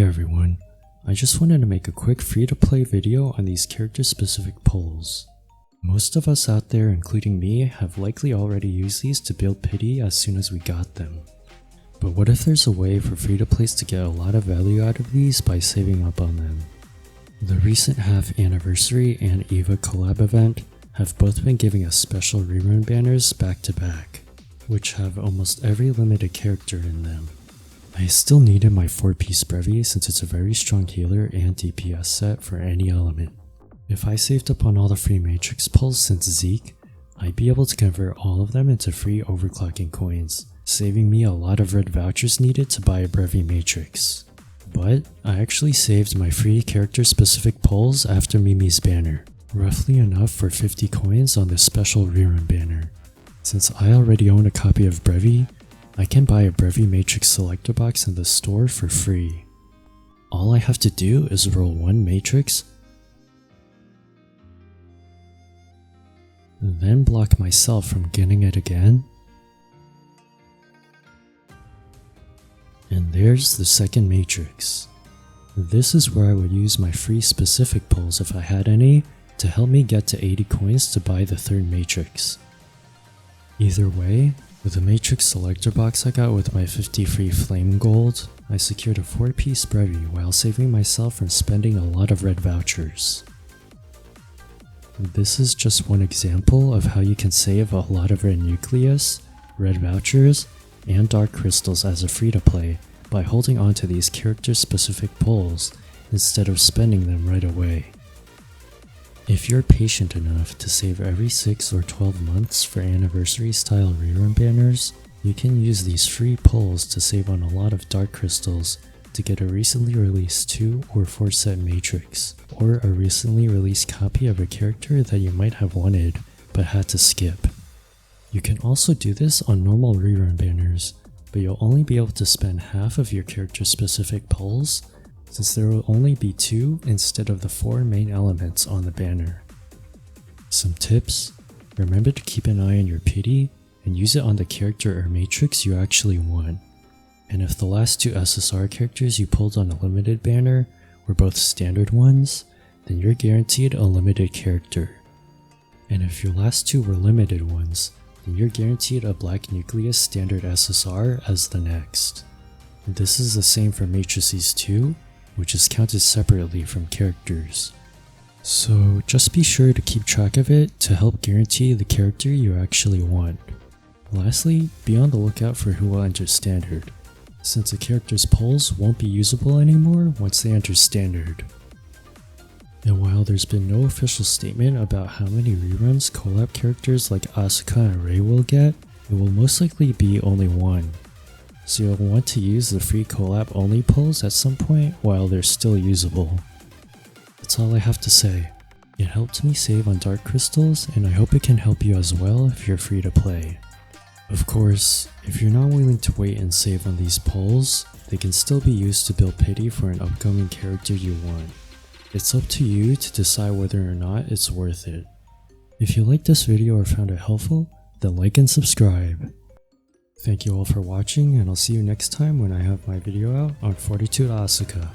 Hey everyone, I just wanted to make a quick free-to-play video on these character-specific polls. Most of us out there, including me, have likely already used these to build pity as soon as we got them. But what if there's a way for free-to-plays to get a lot of value out of these by saving up on them? The recent half anniversary and EVA collab event have both been giving us special rerun banners back to back, which have almost every limited character in them. I still needed my 4-piece Brevi since it's a very strong healer and DPS set for any element. If I saved up on all the free Matrix pulls since Zeke, I'd be able to convert all of them into free overclocking coins, saving me a lot of red vouchers needed to buy a Brevi Matrix. But I actually saved my free character specific pulls after Mimi's banner, roughly enough for 50 coins on this special rerun banner. Since I already own a copy of Brevi, I can buy a Brevi Matrix selector box in the store for free. All I have to do is roll one Matrix, then block myself from getting it again, and there's the second Matrix. This is where I would use my free specific pulls if I had any to help me get to 80 coins to buy the third Matrix. Either way, with the Matrix selector box I got with my 50 free flame gold, I secured a 4-piece Brevi while saving myself from spending a lot of red vouchers. This is just one example of how you can save a lot of Red Nucleus, red vouchers, and dark crystals as a free-to-play by holding on to these character-specific pulls instead of spending them right away. If you're patient enough to save every 6 or 12 months for anniversary style rerun banners, you can use these free pulls to save on a lot of dark crystals to get a recently released 2 or 4 set Matrix, or a recently released copy of a character that you might have wanted but had to skip. You can also do this on normal rerun banners, but you'll only be able to spend half of your character specific pulls since there will only be 2 instead of the 4 main elements on the banner. Some tips: remember to keep an eye on your pity and use it on the character or matrix you actually want. And if the last 2 SSR characters you pulled on a limited banner were both standard ones, then you're guaranteed a limited character. And if your last 2 were limited ones, then you're guaranteed a Black Nucleus standard SSR as the next. And this is the same for matrices too, which is counted separately from characters. So just be sure to keep track of it to help guarantee the character you actually want. Lastly, be on the lookout for who will enter standard, since a character's pulls won't be usable anymore once they enter standard. And while there's been no official statement about how many reruns collab characters like Asuka and Rei will get, it will most likely be only 1. So you'll want to use the free collab only pulls at some point while they're still usable. That's all I have to say. It helped me save on dark crystals, and I hope it can help you as well if you're free to play. Of course, if you're not willing to wait and save on these pulls, they can still be used to build pity for an upcoming character you want. It's up to you to decide whether or not it's worth it. If you liked this video or found it helpful, then like and subscribe. Thank you all for watching, and I'll see you next time when I have my video out on Fortitude Asuka.